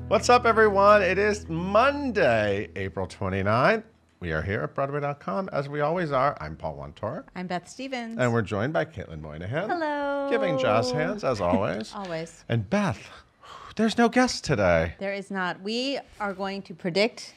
What's up, everyone? It is Monday, April 29th. We are here at Broadway.com, as we always are. I'm Paul Wontorek. I'm Beth Stevens. And we're joined by Caitlin Moynihan. Hello. Giving jazz hands, as always. Always. And Beth, there's no guest today. There is not. We are going to predict,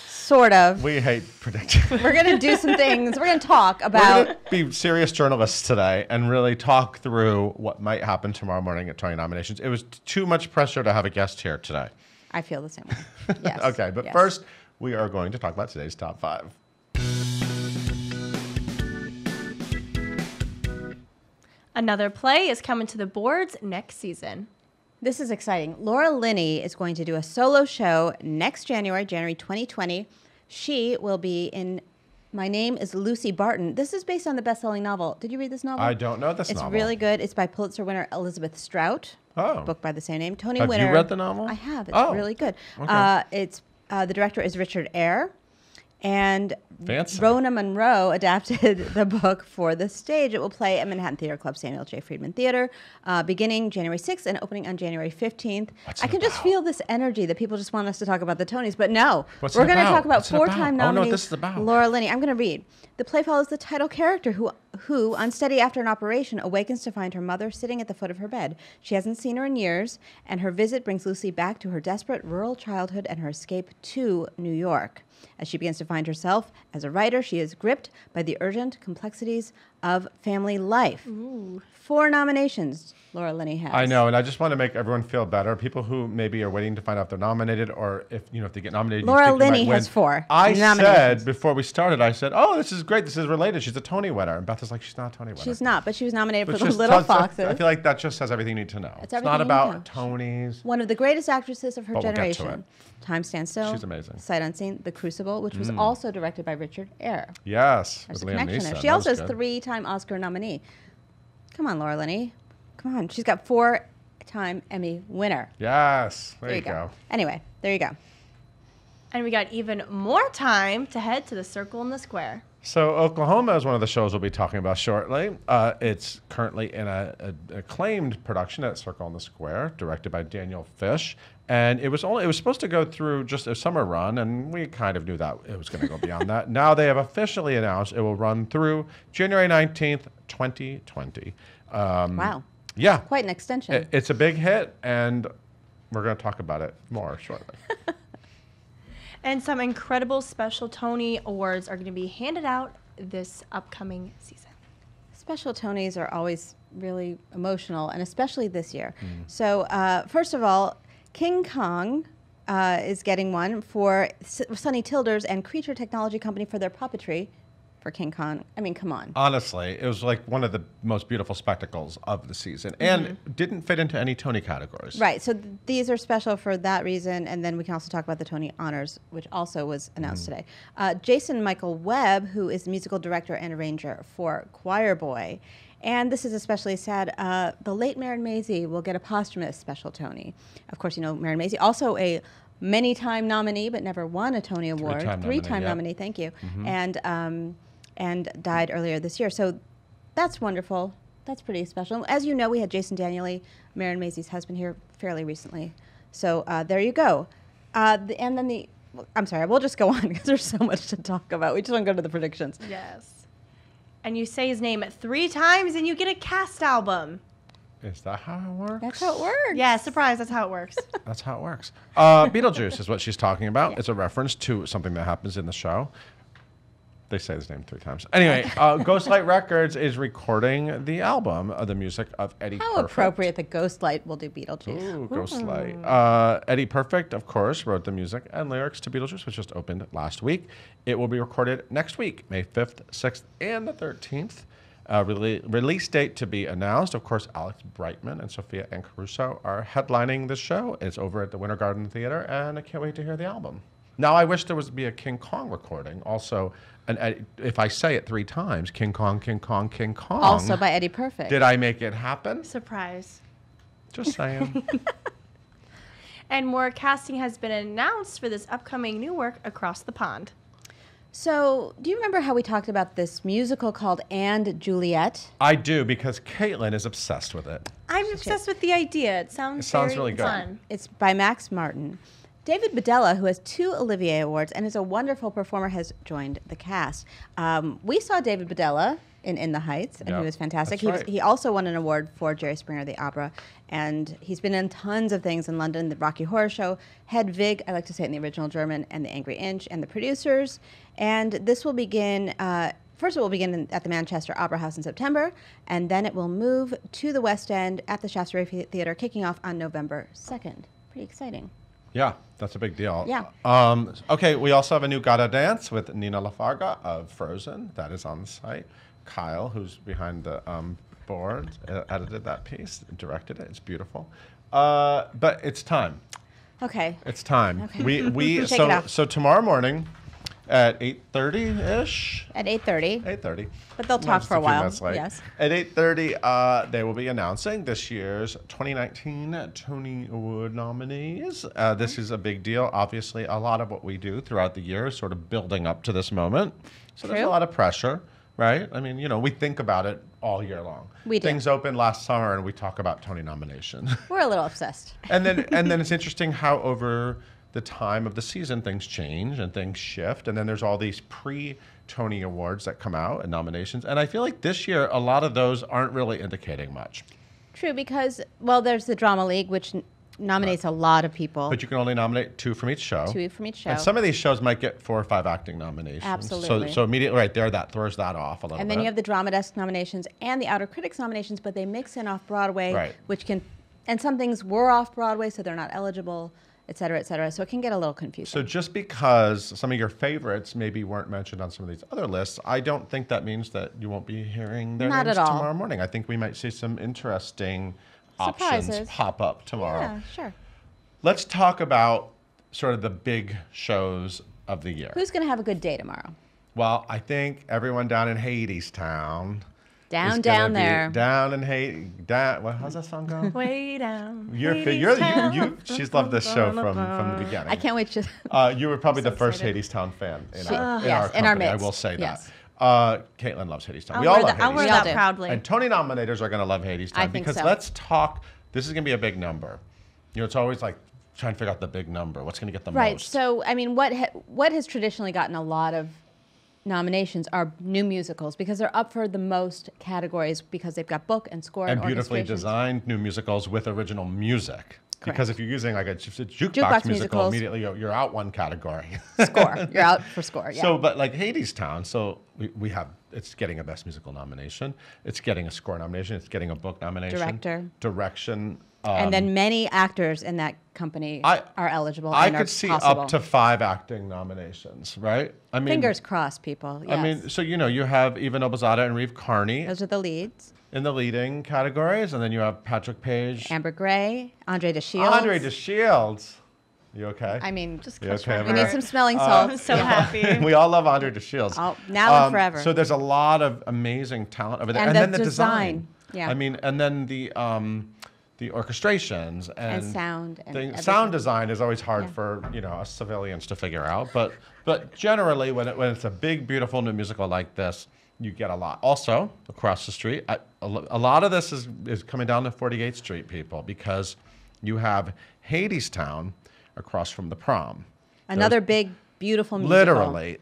sort of. We hate predicting. We're going to do some things. We're going to talk about... We're going to be serious journalists today and really talk through what might happen tomorrow morning at Tony nominations. It was too much pressure to have a guest here today. I feel the same way. Yes. Okay, but first, we are going to talk about today's top 5. Another play is coming to the boards next season. This is exciting. Laura Linney is going to do a solo show next January 2020. She will be in My Name is Lucy Barton. This is based on the best-selling novel. Did you read this novel? I don't know this novel. It's really good. It's by Pulitzer winner Elizabeth Strout. Oh. Book by the same name. Tony Have winner. you read the novel? I have. It's Oh. really good. Okay. The director is Richard Eyre. And Fancy. Rona Munro adapted the book for the stage. It will play at Manhattan Theater Club Samuel J. Friedman Theater, beginning January 6th and opening on January 15th. What's I it can just about? feel this energy that people just want us to talk about the Tonys, but no. What's We're it going to about? talk about What's it about? four-time I don't know what nominee this is about. Laura Linney. I'm going to read. The play follows the title character who, unsteady after an operation, awakens to find her mother sitting at the foot of her bed. She hasn't seen her in years, and her visit brings Lucy back to her desperate rural childhood and her escape to New York. As she begins to find herself as a writer, she is gripped by the urgent complexities of family life. Ooh. 4 nominations Laura Linney has. I know, and I just want to make everyone feel better. People who maybe are waiting to find out if they're nominated, or if they get nominated. Laura you think Linney you might win. has 4 I nominations. said before we started, "Oh, this is great. This is related. She's a Tony winner." And Beth is like, "She's not a Tony winner." She's not, but she was nominated But for The just Little tells- Foxes. I feel like that just says everything you need to know. It's It's everything not you need about to know. Tonys. One of the greatest actresses of her But we'll get to generation. it. Time Stands Still. She's amazing. Sight Unseen, The Crucible, which was also directed by Richard Eyre. Yes, There's with a Liam connection Neeson. there. She That also was is good. 3-time Oscar nominee. Come on, Laura Linney. Come on. She's got 4-time Emmy winner. Yes, there There you go. Anyway, there you go. And we got even more time to head to the Circle in the Square. So Oklahoma is one of the shows we'll be talking about shortly. It's currently in an acclaimed production at Circle in the Square, directed by Daniel Fish. And it was supposed to go through just a summer run, and we kind of knew that it was going to go beyond that. Now they have officially announced it will run through January 19th, 2020. Wow. Yeah. Quite an extension. It's a big hit, and we're going to talk about it more shortly. And some incredible special Tony Awards are going to be handed out this upcoming season. Special Tonys are always really emotional, and especially this year. So, first of all, King Kong is getting one for Sonny Tilders and Creature Technology Company for their puppetry for King Kong. I mean, come on. Honestly, it was like one of the most beautiful spectacles of the season, and didn't fit into any Tony categories. Right. So these are special for that reason, and then we can also talk about the Tony Honors, which also was announced today. Jason Michael Webb, who is the musical director and arranger for Choir Boy, and this is especially sad, the late Marin Mazzie will get a posthumous special Tony. Of course, you know Marin Mazzie, also a many-time nominee, but never won a Tony Award. Three-time nominee, thank you. And died earlier this year. So that's wonderful. That's pretty special. As you know, we had Jason Donnelly, Marin Mazzie's husband, here fairly recently. So there you go. I'm sorry, we'll just go on because there's so much to talk about. We just want to go to the predictions. Yes. And you say his name 3 times and you get a cast album. Is that how it works? That's how it works. Yeah, surprise, that's how it works. That's how it works. Beetlejuice is what she's talking about. Yeah. It's a reference to something that happens in the show. They say his name 3 times. Anyway, Ghostlight Records is recording the album, the music of Eddie How Perfect. appropriate that Ghostlight will do Beetlejuice. Ooh, Ghostlight. Eddie Perfect, of course, wrote the music and lyrics to Beetlejuice, which just opened last week. It will be recorded next week, May 5th, 6th, and the 13th. Release date to be announced. Of course, Alex Brightman and Sophia Ann Caruso are headlining this show. It's over at the Winter Garden Theater, and I can't wait to hear the album. Now, I wish there was to be a King Kong recording. Also, if I say it 3 times, King Kong, King Kong, King Kong. Also by Eddie Perfect. Did I make it happen? Surprise. Just saying. And more casting has been announced for this upcoming new work, Across the Pond. So, do you remember how we talked about this musical called And Juliet? I do, because Caitlin is obsessed with it. I'm obsessed with the idea. It sounds very really good. fun. It's by Max Martin. David Badella, who has 2 Olivier Awards and is a wonderful performer, has joined the cast. We saw David Badella in the Heights, and Yeah, he was fantastic. that's right. He also won an award for Jerry Springer, the opera, and he's been in tons of things in London, the Rocky Horror Show, Hedwig, I like to say it in the original German, and The Angry Inch, and The Producers. And this will begin, first it will begin at the Manchester Opera House in September, and then it will move to the West End at the Shaftesbury Theatre, kicking off on November 2nd. Pretty exciting. Yeah, that's a big deal. Yeah. Okay, we also have a new Gotta Dance with Nina Lafarga of Frozen. That is on the site. Kyle, who's behind the board, edited that piece, directed it. It's beautiful. But it's time. Okay. It's time. Okay. We Shake it off. so tomorrow morning at 8:30-ish. At 8:30. 8:30. But they'll talk Just for a few while. minutes late. Yes. At 8:30, they will be announcing this year's 2019 Tony Award nominees. This is a big deal. Obviously, a lot of what we do throughout the year is sort of building up to this moment. So there's a True. lot of pressure, right? I mean, we think about it all year long. We do. Things opened last summer, and we talk about Tony nominations. We're a little obsessed. and then it's interesting how over the time of the season things change and things shift, and then there's all these pre-Tony Awards that come out and nominations, and I feel like this year a lot of those aren't really indicating much. True, because, well, there's the Drama League, which nominates a lot of people. But you can only nominate 2 from each show. 2 from each show. And some of these shows might get 4 or 5 acting nominations. Absolutely. So immediately right there, that throws that off a little bit. And then you have the Drama Desk nominations and the Outer Critics nominations, but they mix in off Broadway, Right. which can, and some things were off Broadway, so they're not eligible, et cetera, et cetera. So it can get a little confusing. So just because some of your favorites maybe weren't mentioned on some of these other lists, I don't think that means that you won't be hearing their Not names at all. tomorrow morning. I think we might see some interesting options Surprises. pop up tomorrow. Yeah, sure. Let's talk about sort of the big shows of the year. Who's going to have a good day tomorrow? Well, I think everyone down in Hadestown. is Down gonna be there. Down in Hades. How's that song go? Way down. She's loved this show from the beginning. I can't wait to. You were probably So the first excited. Hadestown fan in She- our yes, company. in our midst. I will say Yes. that. Caitlin loves Hadestown. We I'll all wear love that, I'll wear We all that do. proudly. And Tony nominators are going to love Hadestown I think because so. let's talk. This is going to be a big number. It's always like trying to figure out the big number. What's going to get the Right. most? So, I mean, what has traditionally gotten a lot of nominations are new musicals because they're up for the most categories because they've got book and score and, and beautifully orchestration. designed new musicals with original music. Because Correct. if you're using like a jukebox Jukebox musical, musicals. immediately you're out one category. Score. You're out for score. Yeah. So, but like Hadestown, so we have, it's getting a Best Musical nomination, it's getting a score nomination, it's getting a book nomination. Director. Direction. and then many actors in that company I- are eligible. I and are could see possible. up to 5 acting nominations, right? I mean, Fingers crossed, people. Yes. I mean, so you have Eva Nobozada and Reeve Carney Those are the leads. in the leading categories, and then you have Patrick Page, Amber Gray, Andre DeShields. Andre DeShields. You okay? I mean, Just You catch okay my over we there? need some smelling I'm salts. so happy. We all love Andre DeShields. Oh, now and forever. So there's a lot of amazing talent over there, And then the the design. yeah. I mean, and then the orchestrations and sound and everything. sound design is always hard Yeah. for us civilians to figure out. But generally, when it's a big, beautiful new musical like this, you get a lot. Also, across the street, a lot of this is coming down to 48th Street, people, because you have Hadestown across from the prom. Another big, beautiful musical. Literally,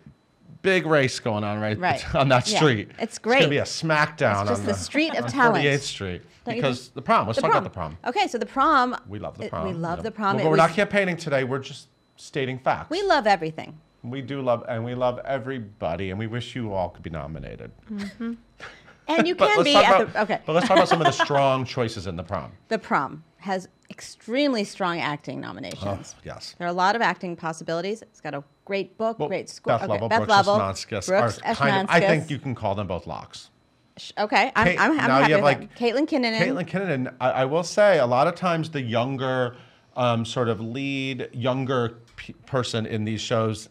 big race going on Right. on that Yeah. street. It's It's going great. to be a smackdown It's just on the street of talent. 48th Street. Don't you Because the prom. Let's The talk prom. about the prom. Okay, so the prom. We love the it- prom. We love Yeah. the prom. But It we're not was- campaigning today. We're just stating facts. We love everything. We do love, and we love everybody, and we wish you all could be nominated. And you But can let's be talk at about, the. Okay. But let's talk about some of the strong choices in the prom. The prom has extremely strong acting nominations. Oh, yes. There are a lot of acting possibilities. It's got a great book, Well, great score. Beth Level, Beth Brooks Level, Osnanskis Brooks are kind of, I Osnanskis. think you can call them both locks. Okay, I'm Kate- now happy you have, with like, that. Caitlin Kinnunen. Caitlin Kinnunen, I will say, a lot of times the younger sort of lead, younger person in these shows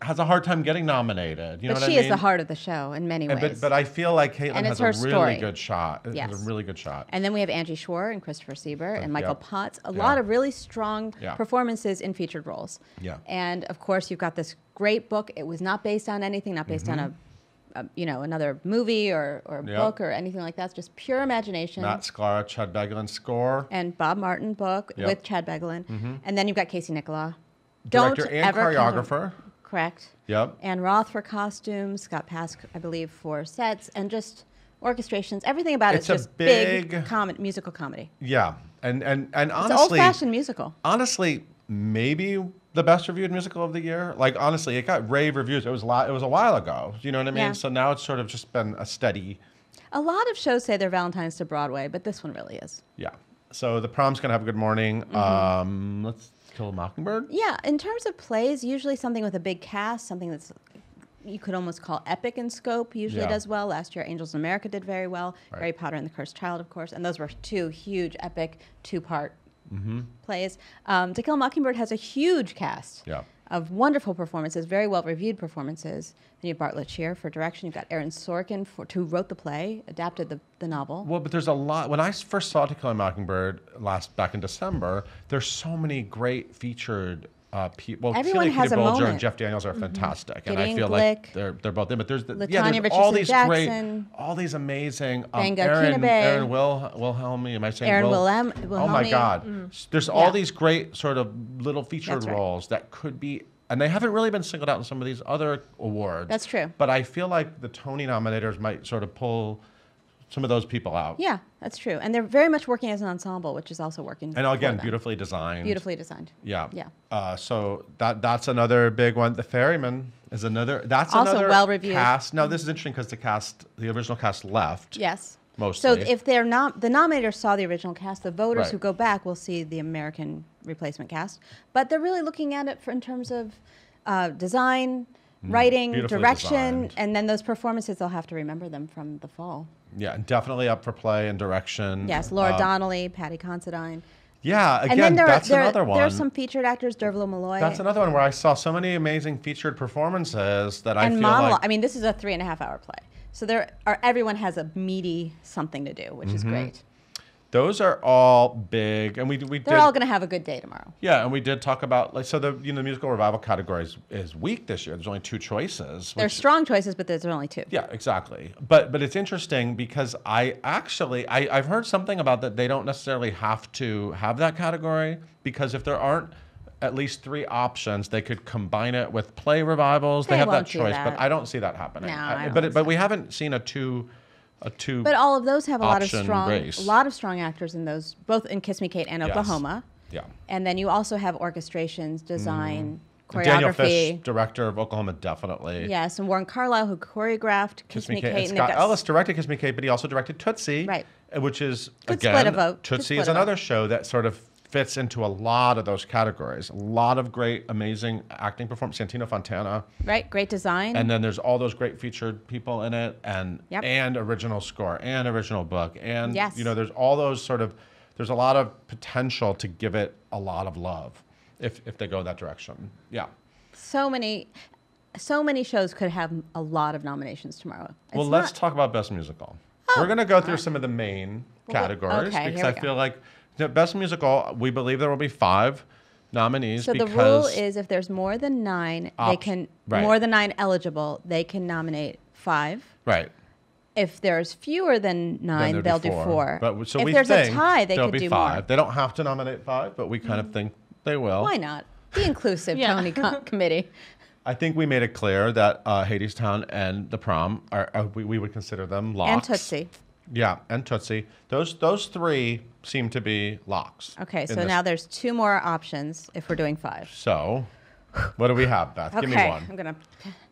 has a hard time getting nominated. You know but what she I mean? is the heart of the show in many And- ways. But I feel like Caitlin And has it's a her really story. good shot. It Yes. has a really good shot. And then we have Angie Schwarr and Christopher Sieber and Michael yeah. Potts. A Yeah. lot of really strong Yeah. performances in featured roles. Yeah. And of course, you've got this great book. It was not based on anything, not based on another movie or book or anything like that. It's just pure imagination. Matt Sklar, Chad Beglin score. And Bob Martin book with Chad Beglin. And then you've got Casey Nicholaw. Director and choreographer. Correct. Yep. Ann Roth for costumes, Scott Pask, I believe, for sets, and just orchestrations. Everything about it's just big musical comedy. Yeah. And honestly, it's an old-fashioned musical. Honestly, maybe the best reviewed musical of the year. Like, honestly, it got rave reviews. It was a while ago. You know what I mean? Yeah. So now it's sort of just been a steady. A lot of shows say they're Valentine's to Broadway, but this one really is. Yeah. So the Prom's going to have a good morning. Let's Kill a Mockingbird. Yeah. In terms of plays, usually something with a big cast, something that's you could almost call epic in scope, usually does well. Last year, Angels in America did very well. Right. Harry Potter and the Cursed Child, of course. And those were two huge, epic, two-part plays. To Kill a Mockingbird has a huge cast of wonderful performances, very well-reviewed performances. Then you have Bartlett Shear for direction. You've got Aaron Sorkin, who wrote the play, adapted the novel. Well, but there's a lot. When I first saw To Kill a Mockingbird back in December, there's so many great featured people. Everyone Celia has Katie a Bolger moment. and Jeff Daniels are fantastic, and I Gideon feel like they're both in. But there's all these Jackson, all these amazing Aaron Wilhelmi. Am I saying Aaron Wilhelmi? Wilhelmi? Oh my God! There's all these great sort of little featured roles that could be. And they haven't really been singled out in some of these other awards. That's true. But I feel like the Tony nominators might sort of pull some of those people out. Yeah, that's true. And they're very much working as an ensemble, which is also working. And again, beautifully designed. Beautifully designed. Yeah. Yeah. So that's another big one. The Ferryman is another. That's also another well-reviewed cast. Now, this is interesting because the original cast left. Yes. Mostly. So if they're not, the nominators saw the original cast. The voters Right. who go back will see the American replacement cast. But they're really looking at it in terms of design, writing, direction, designed. and then those performances, they'll have to remember them from the fall. Yeah, and definitely up for play and direction. Yes, Laura Donnelly, Patty Considine. Yeah, again, And then that's another one. There's some featured actors, Dervlo Malloy. That's another one where I saw so many amazing featured performances that I feel monologue. like. I mean, this is a 3.5-hour play. So everyone has a meaty something to do, which is great. Those are all big, and They're all going to have a good day tomorrow. Yeah, and we did talk about the musical revival category is weak this year. There's only 2 choices. There's strong choices, but there's only 2. Yeah, exactly. But it's interesting because I've heard something about that they don't necessarily have to have that category, because if there aren't at least 3 options, they could combine it with play revivals. They have that choice, but I don't see that happening. No, but we haven't seen a two. But all of those have a lot of race. strong actors in those, both in Kiss Me Kate and Oklahoma. Yeah. And then you also have orchestrations, design, choreography. Daniel Fish, director of Oklahoma, definitely. Yes, and Warren Carlisle, who choreographed Kiss Me Kate. And Scott Ellis directed Kiss Me Kate, but he also directed Tootsie. Right. Which is, Good again, split of vote. Tootsie is another show that sort of fits into a lot of those categories. A lot of great, amazing acting performance. Santino Fontana. Right, great design. And then there's all those great featured people in it, and original score, and original book, and there's all those there's a lot of potential to give it a lot of love if they go that direction. Yeah. So many shows could have a lot of nominations tomorrow. Well, let's talk about Best Musical. We're going to go through some of the main categories because I feel like the Best Musical, we believe there will be 5 nominees. So the rule is if there's more than 9, they can more than 9 eligible, they can nominate 5. Right. If there's fewer than 9, they'll do 4. But so if there's a tie, they could do 5. more. They don't have to nominate 5, but we kind of think they will. Why not? Be inclusive, Tony Committee. I think we made it clear that Hadestown and The Prom we would consider them locks. And Tootsie. Yeah, and Tootsie. Those 3 seem to be locks. Okay, so now there's 2 more options if we're doing 5. So, what do we have, Beth? Give me one. I'm gonna.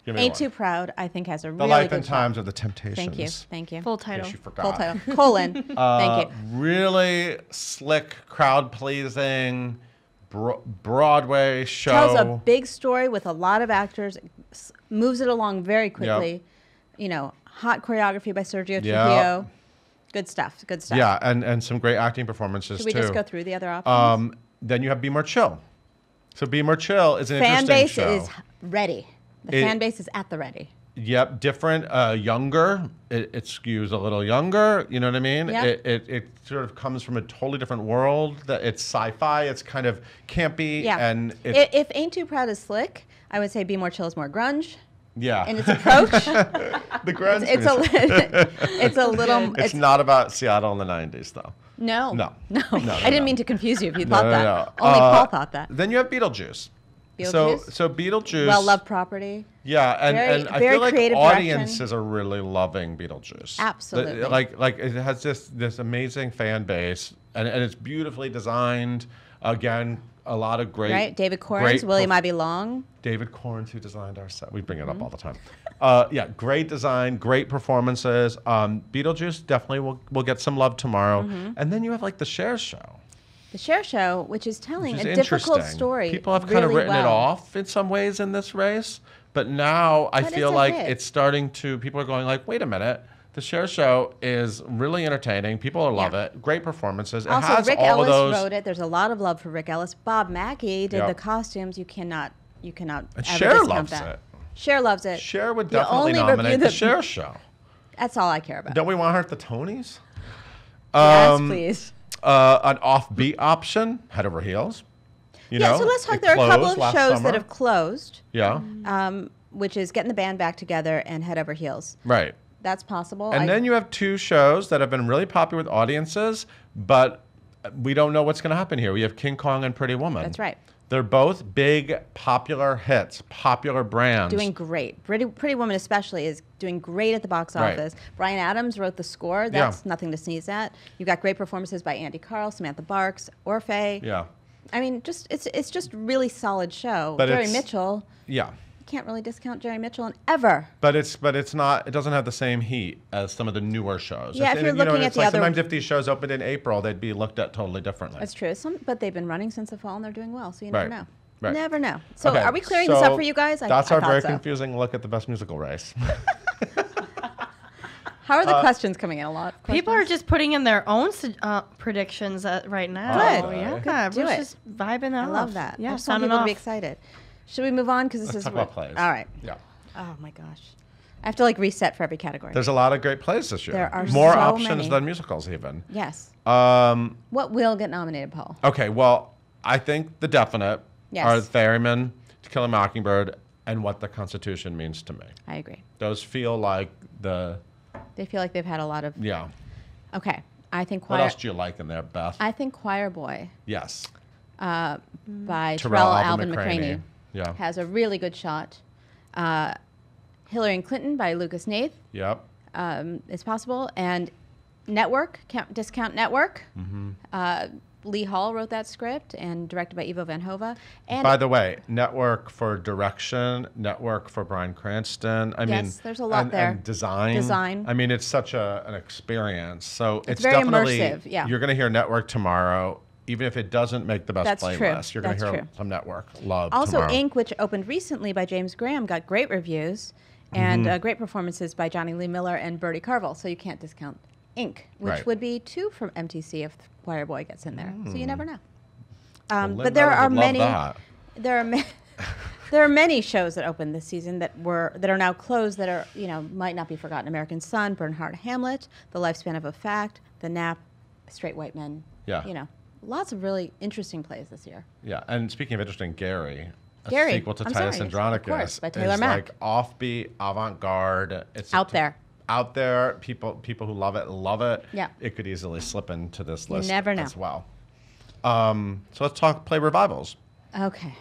Give me Ain't one. Too Proud, I think, has a The really Life good and Times of the Temptations. Thank you. Full title. Yes, you forgot. Full title. Colon. Thank you. Really slick, crowd-pleasing Broadway show. Tells a big story with a lot of actors, moves it along very quickly. Yep. Hot choreography by Sergio Trujillo. Good stuff. Good stuff. Yeah, and some great acting performances, too. Should we just go through the other options? Then you have Be More Chill. So Be More Chill is an fan interesting base show. is ready. The fan base is at the ready. Yep, different, younger. It skews a little younger. You know what I mean? Yep. It sort of comes from a totally different world. That it's sci-fi. It's kind of campy. Yeah. And If Ain't Too Proud is slick, I would say Be More Chill is more grunge Yeah. in its approach. The grunge it's a little. It's not about Seattle in the 90s, though. No. No. I didn't mean to confuse you if you thought No, that. no. Only Paul thought that. Then you have Beetlejuice. Beetlejuice? So Beetlejuice. Well-loved property. Yeah, and I very feel like creative audiences direction. are really loving Beetlejuice. Absolutely. Like it has this amazing fan base, and it's beautifully designed. Again, a lot of great. Right? David Corns, William Ivy Long. David Corns, who designed our set. We bring it up all the time. Yeah, great design, great performances. Beetlejuice definitely will get some love tomorrow. And then you have like the Cher Show. The Cher Show, which is telling Which is a difficult interesting. story. People have kind of really written it well. off in some ways in this race, but now I But feel it's a like hit. it's starting to. People are going like, wait a minute. The Cher Show is really entertaining. People love it. Great performances. It Also, has Rick all Ellis of those. wrote it. There's a lot of love for Rick Ellis. Bob Mackey did Yep. the costumes. You cannot And ever Cher discount loves that. it. Cher loves it. Cher would You definitely only nominate review the Cher Show. That's all I care about. Don't we want her at the Tonys? Yes, please. An offbeat option, Head Over Heels. You know, So let's talk. it There are a couple closed of last shows summer. that have closed, Yeah, which is getting the band back together and Head Over Heels. right. That's possible. And then you have two shows that have been really popular with audiences, but we don't know what's going to happen here. We have King Kong and Pretty Woman. That's right. They're both big, popular hits, popular brands. Doing great. Pretty Woman especially is doing great at the box Right. office. Brian Adams wrote the score. That's nothing to sneeze at. You've got great performances by Andy Carl, Samantha Barks, Orfeh. Yeah. I mean, it's just really solid show. But Jerry it's- Mitchell. Yeah. You can't really discount Jerry Mitchell and ever. But it's not. It doesn't have the same heat as some of the newer shows. Yeah, if and, you're you know, looking and at it's the like other- sometimes if these shows opened in April, they'd be looked at totally differently. That's true. But they've been running since the fall and they're doing well, so you never Right. know. Right. Never know. So Okay, are we clearing this up so for you guys? That's I our thought very so. confusing look at the best musical race. How are the questions coming in? A lot. Of People are questions? just putting in their own predictions right now. Good. Yeah, Do we're it. just vibing I out. love that. I Yeah, just want sounding people to off. be excited. Should we move on? Because this Let's is talk about plays. All right. Yeah. Oh my gosh, I have to like reset for every category. There's a lot of great plays this year. There are more so options many. than musicals even. Yes. Um, What will get nominated, Paul? okay, well, I think the definite Yes. are Ferryman, To Kill a Mockingbird, and What the Constitution Means to Me. I agree. Those feel like They feel like they've had a lot of. yeah. Okay, I think What choir. else do you like in there, Beth? I think Choir Boy Yes. by Terrell Terrell Alvin Alvin McCraney. McCraney Yeah. has a really good shot. Hillary and Clinton by Lucas Nath Yep. is possible, and Network, Discount Network. Lee Hall wrote that script and directed by Ivo Van Hove. And By the way, Network for direction, Network for Bryan Cranston. I mean, Yes, there's a lot and, there. And design. Design. I mean, it's such an experience. So it's very definitely immersive, yeah. You're going to hear Network tomorrow, even if it doesn't make the best That's true. playlist. You're going to That's hear true. some Network love also tomorrow. Ink, which opened recently by James Graham, got great reviews and great performances by Johnny Lee Miller and Bertie Carvel. So you can't discount Ink, which Right. would be 2 from MTC if Choir Boy gets in there. So you never know. Well, But Lin there Miller are would love many. that. There are there are many shows that opened this season that are now closed that are might not be forgotten. American Son, Bernhardt Hamlet, The Lifespan of a Fact, The Nap, Straight White Men. Yeah. Lots of really interesting plays this year. Yeah, and speaking of interesting, Gary, a Gary, sequel to I'm Titus sorry, Andronicus, of course, by Taylor is Mack. like offbeat, avant-garde. It's Out there. Out there, people who love it. Yeah. It could easily slip into this You list never know. as well. So let's talk play revivals. Okay.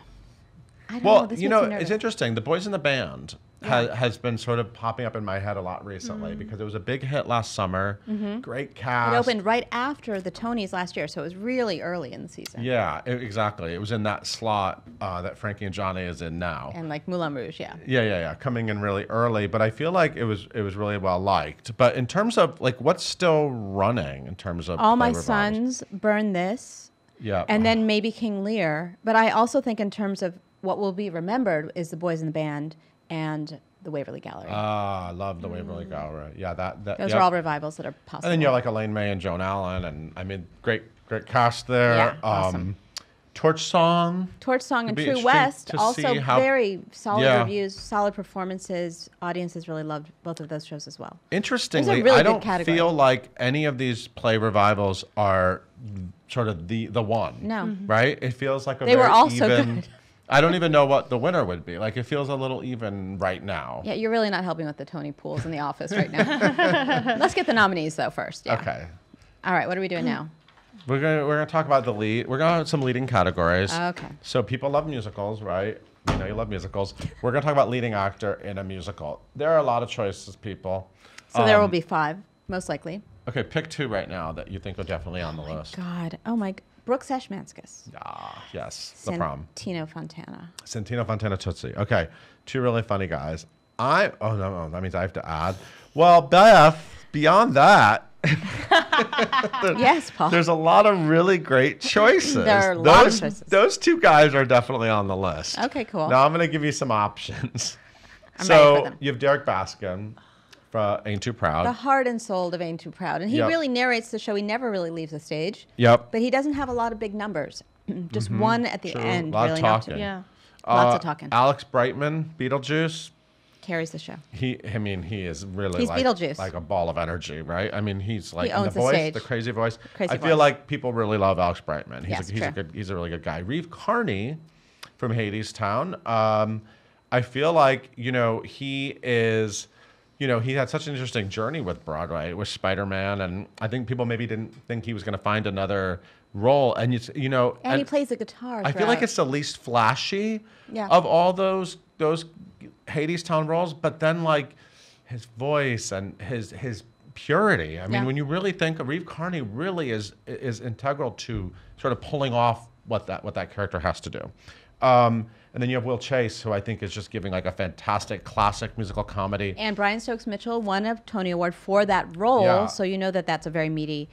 I don't Well, know. This you makes know, me nervous. it's interesting. The Boys in the Band has been sort of popping up in my head a lot recently because it was a big hit last summer. Great cast. It opened right after the Tonys last year, so it was really early in the season. Yeah, exactly. It was in that slot that Frankie and Johnny is in now. And like Moulin Rouge, yeah. Yeah, coming in really early, but I feel like it was really well liked. But in terms of like what's still running in terms of All play My revivals? Sons, Burn This, Yeah, and then maybe King Lear. But I also think in terms of what will be remembered is the Boys in the Band and the Waverly Gallery. I love the Waverly Gallery. Yeah, that Those yep. are all revivals that are possible. And then you have like Elaine May and Joan Allen, and I mean, great cast there. Yeah, awesome. Torch Song. Torch Song and be True interesting West, to also see how- very solid Yeah. reviews, solid performances. Audiences really loved both of those shows as well. Interestingly, really I good don't category. feel like any of these play revivals are sort of the one. No. Right? It feels like a They were very all so even. good. I don't even know what the winner would be. Like, it feels a little even right now. Yeah, you're really not helping with the Tony pools in the office right now. Let's get the nominees, though, first. Yeah. Okay. All right, what are we doing now? We're gonna talk about the lead. We're gonna have some leading categories. Okay. So people love musicals, right? You know you love musicals. We're gonna talk about leading actor in a musical. There are a lot of choices, people. So there will be 5, most likely. Okay, pick 2 right now that you think are definitely on the list. God. Oh, my. Brooks Ashmanskas. Ah, yes, the prom. Santino Fontana. Santino Fontana Tootsie. Okay, 2 really funny guys. Oh no, that means I have to add. Well, Beth, beyond that, Yes, Paul. there's a lot of really great choices. There are a lot of choices. Those 2 guys are definitely on the list. Okay, cool. Now I'm going to give you some options. I'm ready for them. You have Derek Baskin from Ain't Too Proud. The heart and soul of Ain't Too Proud. And he really narrates the show. He never really leaves the stage. Yep. But he doesn't have a lot of big numbers. Just one at the True. end. Lot of really not talking. to. Yeah. Lots of talking. Alex Brightman, Beetlejuice. Carries the show. He is really He's like, Beetlejuice. like a ball of energy, right? I mean, he's like He in the owns the voice, stage. the crazy voice. Crazy I voice. feel like people really love Alex Brightman. He's Yes, true. he's a really good guy. Reeve Carney from Hadestown. I feel like he is. He had such an interesting journey with Broadway, with Spider-Man, and I think people maybe didn't think he was going to find another role. And And he plays the guitar. I feel like throughout. it's the least flashy Yeah. of all those Hadestown roles, but then like his voice and his purity. I mean, Yeah. when you really think of Reeve Carney, really is integral to sort of pulling off what that character has to do. And then you have Will Chase, who I think is just giving like a fantastic classic musical comedy. And Brian Stokes Mitchell won a Tony Award for that role, Yeah. so you know that that's a very meaty,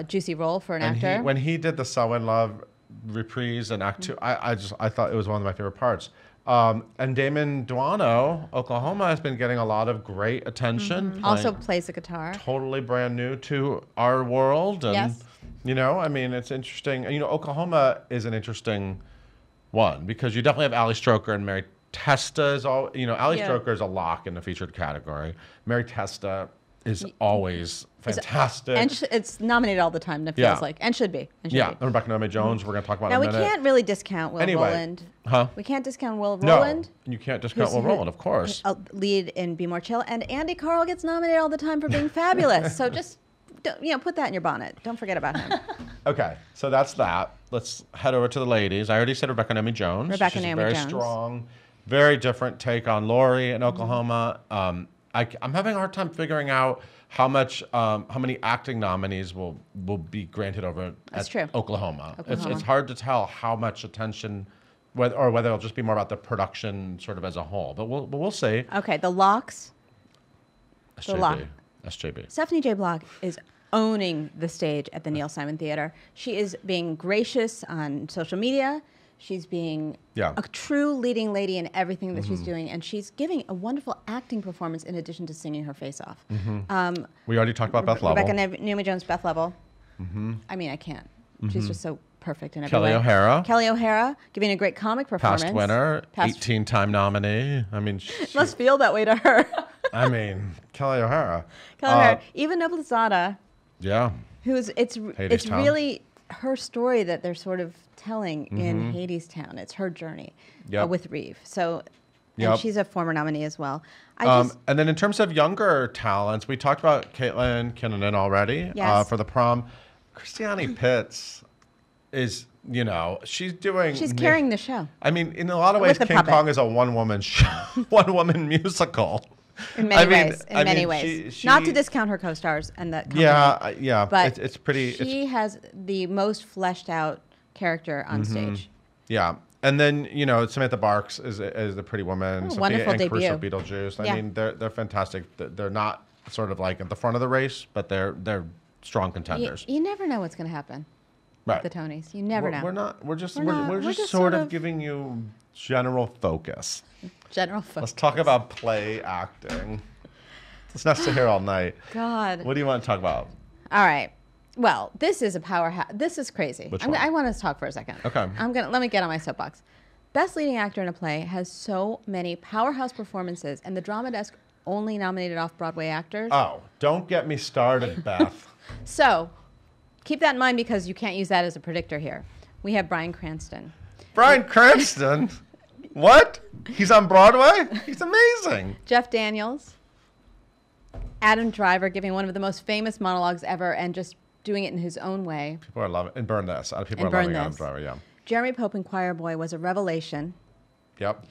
juicy role for an And actor. when he did the So in Love reprise and Act 2, I thought it was one of my favorite parts. And Damon Duano, Oklahoma, has been getting a lot of great attention. Also playing plays the guitar. totally brand new to our world. And, Yes. I mean, it's interesting. Oklahoma is an interesting one because you definitely have Ali Stroker and Mary Testa is all, Ali Yeah. Stroker is a lock in the featured category. Mary Testa is always fantastic. And it's nominated all the time, it feels Yeah. like. And should be. And should yeah, be. and Rebecca Nomi Jones, we're going to talk about Now, in we a minute. can't really discount Will Anyway. Rowland. Huh? We can't discount Will No, Rowland. you can't discount Will who- Rowland, of course. Lead in Be More Chill. And Andy Carl gets nominated all the time for being fabulous. So just, put that in your bonnet. Don't forget about him. Okay, so that's that. Let's head over to the ladies. I already said Rebecca Nomi Jones. Rebecca She's Nomi very Jones. strong, very different take on Lori in Oklahoma. I'm having a hard time figuring out how many acting nominees will be granted over That's at true. Oklahoma. Oklahoma. It's hard to tell how much attention, whether it'll just be more about the production sort of as a whole. But we'll see. Okay, the locks. The lock. SJB. Stephanie J. Block is owning the stage at the Neil Simon Theater. She is being gracious on social media. She's being Yeah. a true leading lady in everything that she's doing, and she's giving a wonderful acting performance in addition to singing her face off. We already talked about Beth Lovell. Rebecca Nomi Jones, Beth Lovell. I mean, I can't. She's just so perfect in every Kelly way. O'Hara. Kelly O'Hara giving a great comic performance. Past winner, Past- 18-time nominee. I mean, Must feel that way to her. Kelly O'Hara. Kelly O'Hara. Eva Noblezada, Yeah. who's it's Hadestown. really her story that they're sort of telling in Hadestown. It's her journey Yep. with Reeve. So, Yep. and she's a former nominee as well. I And then in terms of younger talents, we talked about Caitlin Kinnunen already Yes. for the prom. Christiane Pitts is, she's doing. she's carrying the show I mean, in a lot of With ways, the King puppet. Kong is a one-woman show, one-woman musical. in many I mean- ways. In I many mean, ways. she- Not to discount her co-stars and the company, Yeah, but it's pretty. She has the most fleshed out character on stage. Yeah. And then, Samantha Barks is the pretty woman. Sophia wonderful Ann Caruso, debut. Beetlejuice. I Yeah. mean, they're fantastic. They're not sort of like at the front of the race, but they're strong contenders. You never know what's going to happen Right. at the Tonys. You never know. We're not. We're just. We're not. We're We're just just sort sort of of- giving you general focus. General Let's focus. talk about play acting. Let's not sit here all night. God. What do you want to talk about? All right. Well, this is a powerhouse. This is crazy. Which one? I want to talk for a second. Okay. Let me get on my soapbox. Best leading actor in a play has so many powerhouse performances, and the Drama Desk only nominated off-Broadway actors. Oh, don't get me started, Beth. So keep that in mind because you can't use that as a predictor here. We have Bryan Cranston Bryan Cranston? What? He's on Broadway? He's amazing. Jeff Daniels. Adam Driver giving one of the most famous monologues ever and just doing it in his own way. People are loving and Burn This. People And are loving Burn Adam This. Driver, yeah. Jeremy Pope in Choir Boy was a revelation. Yep.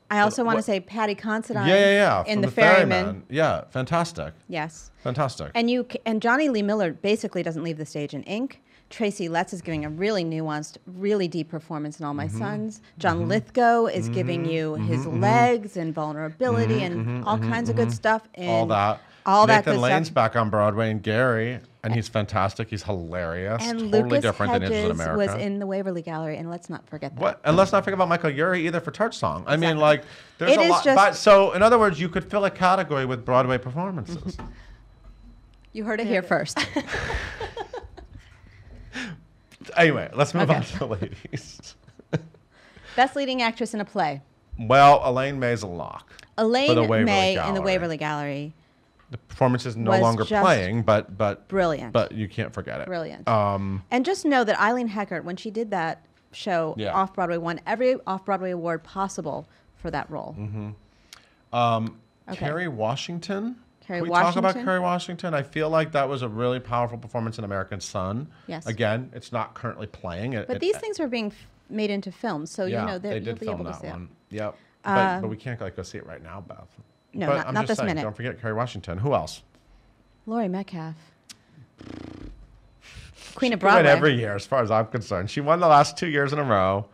I also want to what- say Patty Considine Yeah. in From the Ferryman. Ferryman. Yeah, fantastic. Yes. Fantastic. And Johnny Lee Miller basically doesn't leave the stage in ink. Tracy Letts is giving a really nuanced, really deep performance in All My Sons. John Lithgow is giving you his legs and vulnerability and all kinds of good stuff. In all that. All that Nathan good Lane's stuff. back on Broadway and Gary, and he's fantastic. He's hilarious. And totally Lucas different than Angels in Hedges America. was in the Waverly Gallery, and let's not forget that. What? And let's not forget about Michael Urie either for Touch Song. I mean, like, there's It a is lot. just- But, so, in other words, you could fill a category with Broadway performances. You heard it here first. Anyway, let's move Okay. on to the ladies. Best leading actress in a play. Well, Elaine May's a lock. for the Elaine Waverly May in the Gallery. Waverly Gallery. The performance is no Was longer just playing, but brilliant. But you can't forget it. Brilliant. Um, And just know that Eileen Heckert, when she did that show Yeah. off Broadway, won every off Broadway award possible for that role. Okay. Kerry Washington. Kerry Can we talk about Washington? Kerry Washington? I feel like that was a really powerful performance in American Son. Yes. Again, it's not currently playing. But these things are being made into films, so yeah, you know they you'll did be film able to that see it. one. Yep. But we can't like go see it right now, Beth. No, but I'm not just this saying, minute. Don't forget Kerry Washington. Who else? Laurie Metcalf, Queen of She win Broadway. every year, as far as I'm concerned. She won the last 2 years in a row.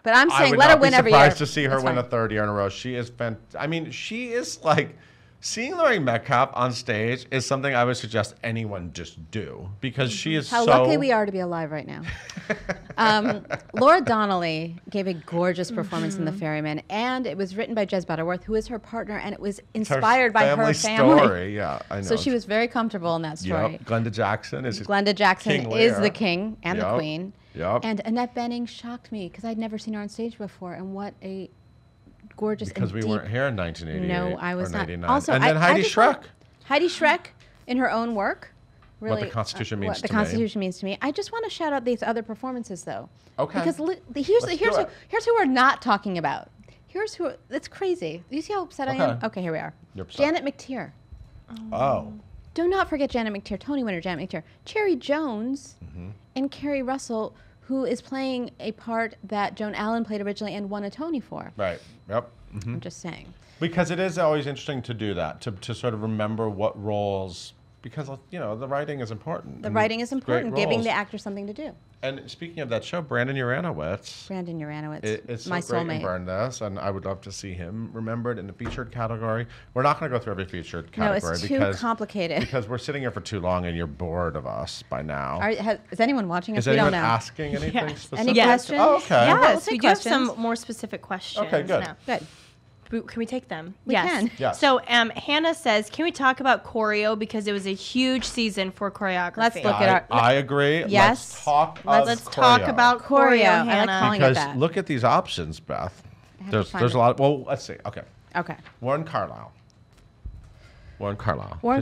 But I'm I saying would let not her win be every year. surprised to see her That's win a fine. third year in a row. She is I mean, she is like seeing Laurie Metcalf on stage is something I would suggest anyone just do because she is How so lucky we are to be alive right now. Laura Donnelly gave a gorgeous performance in The Ferryman, and it was written by Jez Butterworth, who is her partner, and it was It's her inspired by her family. story. Yeah, I know. So she was very comfortable in that story. Yep. Glenda Jackson is Glenda Jackson King is Lear. the king and the Yep. queen. Yep. And Annette Bening shocked me because I'd never seen her on stage before, and what a gorgeous because and we deep. weren't here in 1988. No, I was or not. 99. Also, and then I Heidi just Schreck. want- Heidi Schreck, in her own work, really. What the Constitution means what the to me. Constitution means to me. I just want to shout out these other performances, though. Okay. Because Let's do it. here's who we're not talking about. Here's who. That's crazy. Do you see how upset I am? Okay. Okay, here we are. You're upset. Janet McTeer. Oh. Do not forget Janet McTeer, Tony winner Janet McTeer. Cherry Jones Mm-hmm. and Carrie Russell, who is playing a part that Joan Allen played originally and won a Tony for. Right. Yep. I'm just saying. Because it is always interesting to do that, to sort of remember what roles, because, you know, the writing is important. The and writing is great important, giving roles. the actor something to do. And speaking of that show, Brandon Uranowitz, Brandon Uranowitz, it's my so great in soulmate. Burn This, and I would love to see him remembered in the featured category. We're not going to go through every featured No, category it's too because complicated. because we're sitting here for too long and you're bored of us by now. Is anyone watching us? Is We anyone don't know. asking anything Yes. specific? Any Yes. questions? Oh, okay. Yeah. we'll Yes, we take do have questions. some more specific questions. Okay, good. now. Good. Can we take them? We yes. can. Yes. So Hannah says, can we talk about choreo because it was a huge season for choreography? Let's look at our. I agree. Yes. Let's talk. Let's of talk choreo. about Choreo. choreo, I like Hannah. calling it Because that. look at these options, Beth. I have to find There's it. a lot. Well, let's see. Okay. Okay. Warren Carlisle. Warren Kiss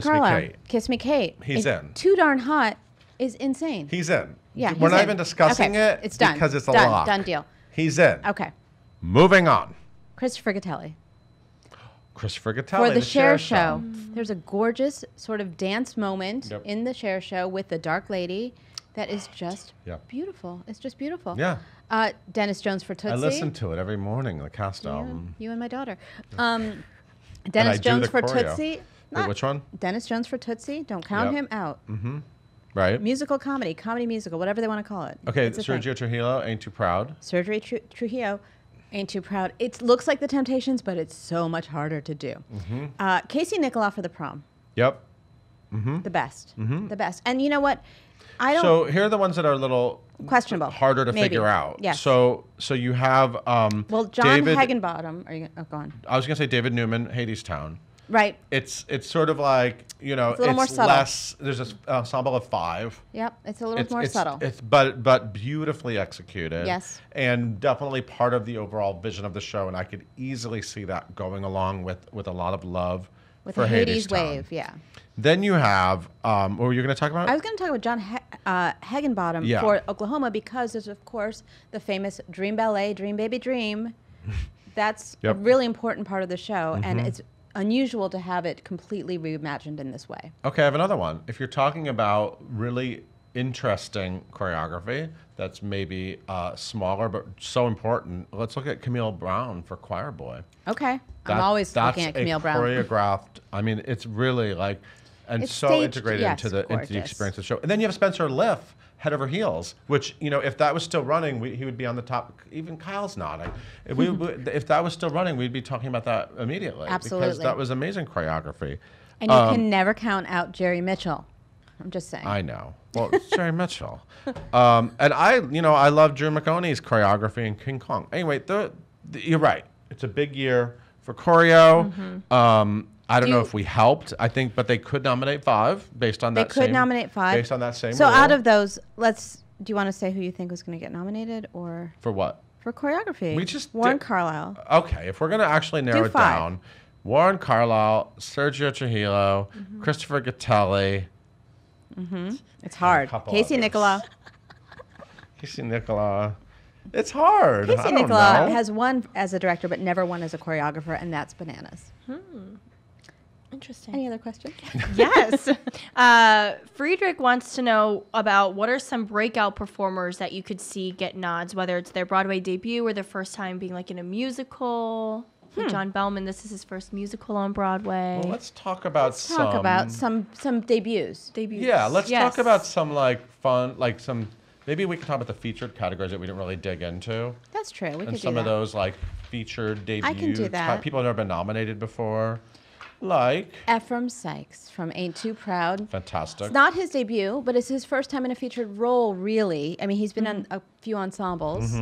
Me Carlisle. Kate. Kiss Me Kate. He's And in. Too Darn Hot is insane. He's in. Yeah, We're he's not in. even discussing Okay, it. it's done. Because it's a Done. lock. Done deal. He's in. Okay. Moving on. Christopher Gattelli. Christopher Gattelli. For the Cher Show. There's a gorgeous sort of dance moment Yep. in the Cher Show with the Dark Lady that is just Yep. beautiful. It's just beautiful. Yeah. Dennis Jones for Tootsie. I listen to it every morning, the cast album. You and my daughter. I Dennis do Jones the for choreo. Tootsie. Wait, which one? Dennis Jones for Tootsie. Don't count Yep. him out. Right. Musical comedy, comedy musical, whatever they want to call it. Okay, It's a thing. Sergio Trujillo, Ain't Too Proud. Surgery Trujillo. Ain't Too Proud. It looks like The Temptations, but it's so much harder to do. Casey Nicholaw for The Prom. Yep. The best. The best. And you know what? I don't. So here are the ones that are a little Questionable. harder to Maybe. figure out. Yes. So you have well, John David. Higginbottom. Are you? Oh, go on. I was gonna say David Newman, Hadestown. Right. It's sort of like, you know, It's a little more subtle. less. There's an ensemble of 5. Yep. It's a little more subtle. But beautifully executed. Yes. And definitely part of the overall vision of the show, and I could easily see that going along with a lot of love With for the Hades Hadestown. wave. Yeah. Then you have, what were you going to talk about? I was going to talk about John Hagenbottom Yeah. for Oklahoma because there's, of course, the famous Dream Ballet, Dream Baby Dream. That's Yep. a really important part of the show, and it's unusual to have it completely reimagined in this way. Okay, I have another one. If you're talking about really interesting choreography that's maybe smaller but so important, let's look at Camille Brown for Choir Boy. Okay. I'm always looking at Camille Brown. That's choreographed. I mean, it's really like, and It's so staged, integrated yes, into the gorgeous. experience of the show. And then you have Spencer Liff, Head Over Heels, which, you know, if that was still running, he would be on the top. Even Kyle's nodding. If that was still running, we'd be talking about that immediately. Absolutely. Because that was amazing choreography. And you can never count out Jerry Mitchell. I'm just saying. I know. Well, it's Jerry Mitchell. And I love Drew McOney's choreography in King Kong. Anyway, you're right. It's a big year for choreo. I don't know if we helped. I think, but they could nominate 5 based on that. They could nominate 5 based on that same. So rule. out of those, do you want to say who you think was going to get nominated or for what? for choreography? We just Warren did- Carlisle. Okay, if we're gonna actually narrow it 5. down, Warren Carlisle, Sergio Trujillo, Christopher Gattelli. It's hard. couple Casey others. Nicola. Casey Nicola. It's hard. I Casey don't Nicola know. has won as a director, but never won as a choreographer, and that's bananas. Interesting. Any other questions? Yes. Friedrich wants to know about what are some breakout performers that you could see get nods, whether it's their Broadway debut or their first time being like in a musical. Like John Bellman, this is his first musical on Broadway. Well, let's talk about Talk about some debuts. Debuts. Yeah, let's Yes. talk about some like fun, like some. Maybe we can talk about the featured categories that we didn't really dig into, That's true. We and could some do of that. those like featured debut. I can do that. People have never been nominated before, like Ephraim Sykes from Ain't Too Proud. fantastic. It's not his debut, but it's his first time in a featured role, really. I mean, he's been on a few ensembles.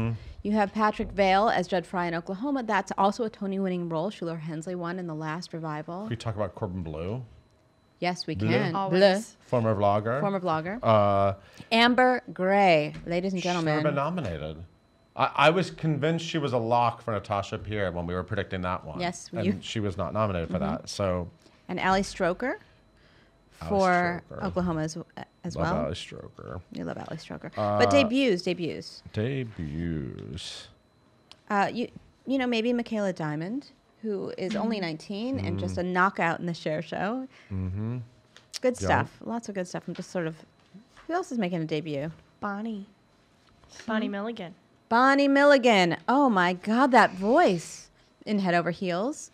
You have Patrick Vale as Judd Fry in Oklahoma. That's also a Tony-winning role. Shuler Hensley won in the last revival. We talk about Corbin Bleu, Yes, we Bleu. can. Always. Bleu, former vlogger. former vlogger. Uh, Amber Gray, ladies and she's never been gentlemen. nominated. I was convinced she was a lock for Natasha Pierre when we were predicting that one. Yes, and you- she was not nominated for that. So And Ali Stroker Ali for Stroker. Oklahoma as love well. Ali Stroker. You love Ali Stroker. But debuts. Debuts. You know, maybe Michaela Diamond, who is only 19 and just a knockout in the Cher show. Mm-hmm. Good stuff. Lots of good stuff. I'm just sort of, who else is making a debut? Bonnie Milligan. Bonnie Milligan. Oh my God, that voice in Head Over Heels.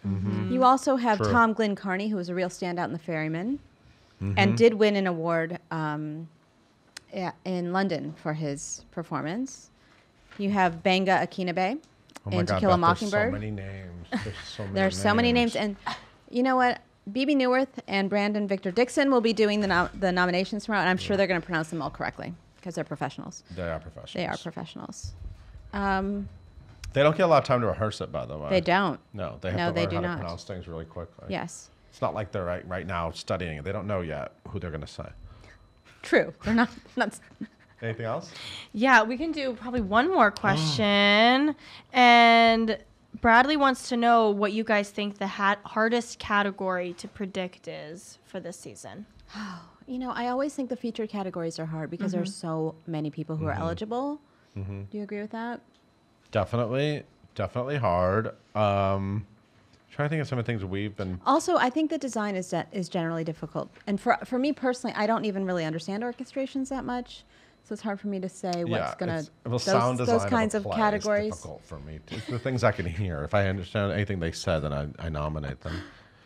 You also have True. Tom Glyn Carney, who was a real standout in The Ferryman and did win an award in London for his performance. You have Benga Akinabe Oh my in God, To Kill a Beth, there's Mockingbird. so many names. There's so many There's so many names. And you know what? BB Newirth and Brandon Victor Dixon will be doing the nominations tomorrow, and I'm sure they're going to pronounce them all correctly because they're professionals. They are professionals. They are professionals. They don't get a lot of time to rehearse it, by the way. They don't. No, they have No, to they learn do how not. to pronounce things really quickly. Yes. It's not like they're right now studying it. They don't know yet who they're going to say. True. They're not. Anything else? Yeah, we can do probably one more question. And Bradley wants to know what you guys think the hardest category to predict is for this season. You know, I always think the featured categories are hard because there's so many people who are eligible. Do you agree with that? Definitely hard. Trying to think of some of the things we've been. Also, I think the design is generally difficult. And for me personally, I don't even really understand orchestrations that much. So it's hard for me to say what's going to, sound design those kinds a of play categories. Is difficult for me. It's the things I can hear. If I understand anything they said, then I nominate them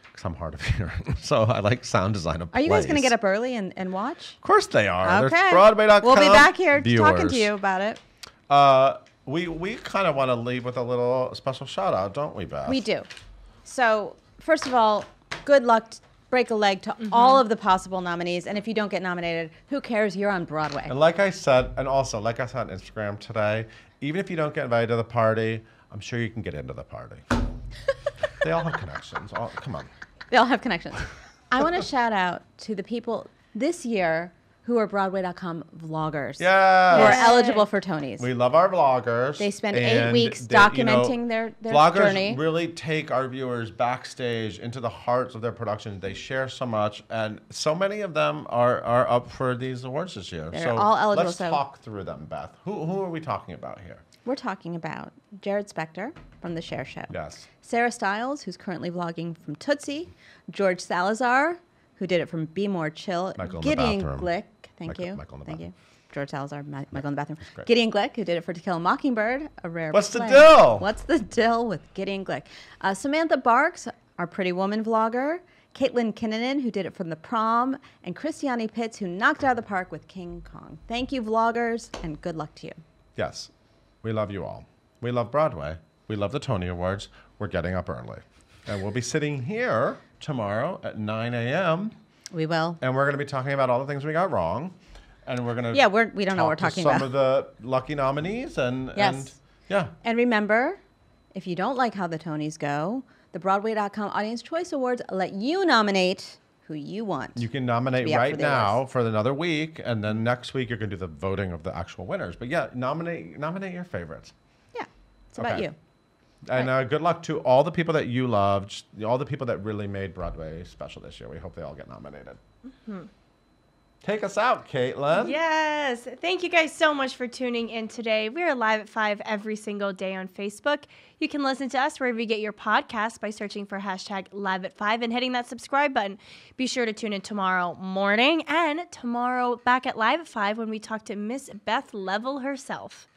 because I'm hard of hearing. So I like sound design of Are you guys going to plays. get up early and watch? Of course they are. Okay. There's Broadway.com. We'll be back here viewers. talking to you about it. We kind of want to leave with a little special shout out, don't we, Beth? We do. So, first of all, good luck. Break a leg to all of the possible nominees. And if you don't get nominated, who cares? You're on Broadway. And like I said, and also like I said on Instagram today, even if you don't get invited to the party, I'm sure you can get into the party. They all have connections. Come on. They all have connections. I want to shout out to the people this year who are Broadway.com vloggers who Yes. are eligible for Tonys. We love our vloggers. They spend 8 and weeks they, documenting their vloggers journey. really take our viewers backstage into the hearts of their productions. They share so much, and so many of them are up for these awards this year. They're so all eligible, let's so- talk through them, Beth. Who are we talking about here? We're talking about Jared Spector from The Cher Show. Yes. Sarah Stiles, who's currently vlogging from Tootsie. George Salazar, who did it from Be More Chill. Michael in the Gideon Bathroom. Glick. Thank you. Michael in the Thank Bathroom. you. George Salazar, Michael in the Bathroom. great. Gideon Glick, who did it for To Kill a Mockingbird, a rare What's the play. deal? What's the deal with Gideon Glick? Samantha Barks, our Pretty Woman vlogger. Caitlin Kinnunen, who did it from The Prom. And Christiane Pitts, who knocked it out of the park with King Kong. Thank you, vloggers, and good luck to you. Yes. We love you all. We love Broadway. We love the Tony Awards. We're getting up early. And we'll be sitting here tomorrow at 9 a.m. We will. And we're going to be talking about all the things we got wrong. And we're going to We don't know what we're talking some about. of the lucky nominees. And yeah. And remember, if you don't like how the Tonys go, the Broadway.com Audience Choice Awards let you nominate who you want. You can nominate be up right for the now awards. for another week. And then next week, you're going to do the voting of the actual winners. But yeah, nominate your favorites. Yeah, it's about Okay. you. And good luck to all the people that you loved, all the people that really made Broadway special this year. We hope they all get nominated. Mm-hmm. Take us out, Caitlin. Yes. Thank you guys so much for tuning in today. We are live at 5 every single day on Facebook. You can listen to us wherever you get your podcasts by searching for hashtag live at 5 and hitting that subscribe button. Be sure to tune in tomorrow morning and tomorrow back at live at 5 when we talk to Miss Beth Level herself.